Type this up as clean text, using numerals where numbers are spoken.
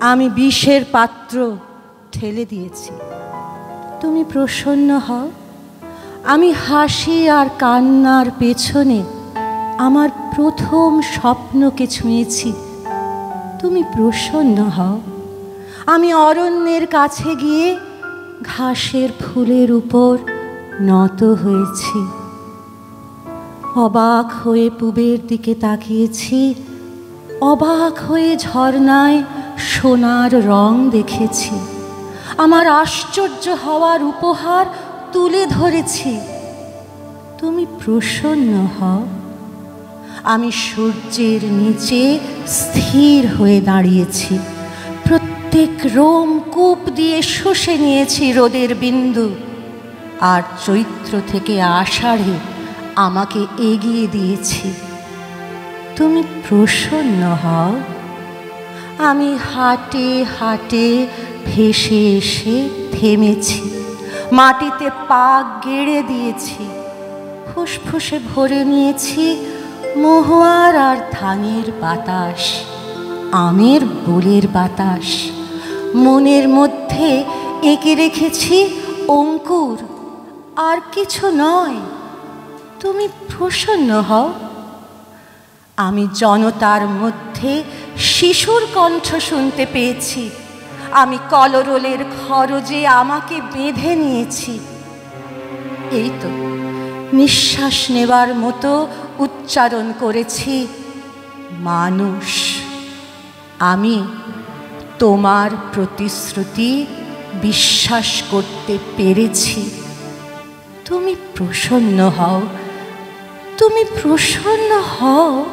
আমি বিষের পাত্র ঠেলে দিয়েছি। তুমি প্রসন্ন হও। আমি হাসি আর কান্নার পেছনে আমার প্রথম স্বপ্নকে ছুঁয়েছি। তুমি প্রসন্ন হও। আমি অরণ্যের কাছে গিয়ে ঘাসের ফুলের উপর নত হয়েছি। অবাক হয়ে পূবের দিকে তাকিয়েছি। অবাক হয়ে ঝর্ণায় সোনার রং দেখেছি। আমার আশ্চর্য হওয়ার উপহার তুলে ধরেছি। তুমি প্রসন্ন হও। আমি সূর্যের নিচে স্থির হয়ে দাঁড়িয়েছি। প্রত্যেক রোম কূপ দিয়ে শুষে নিয়েছি রোদের বিন্দু। আর চৈত্র থেকে আষাঢ়ে আমাকে এগিয়ে দিয়েছি। তুমি প্রসন্ন হও। আমি হাটে হাটে ভেসে এসে থেমেছি। মাটিতে পা গেড়ে দিয়েছি। ফুসফুসে ভরে নিয়েছি মহুয়ার আর ধানের বাতাস, আমের বোলের বাতাস। মনের মধ্যে এঁকে রেখেছি অঙ্কুর, আর কিছু নয়। তুমি প্রসন্ন হও। আমি জনতার মধ্যে শিশুর কণ্ঠ শুনতে পেয়েছি। আমি কলরোলের খরজে আমাকে বেঁধে নিয়েছি। এই তো নিঃশ্বাস নেবার মতো উচ্চারণ করেছি, মানুষ। আমি তোমার প্রতিশ্রুতি বিশ্বাস করতে পেরেছি। তুমি প্রসন্ন হও। তুমি প্রসন্ন হও।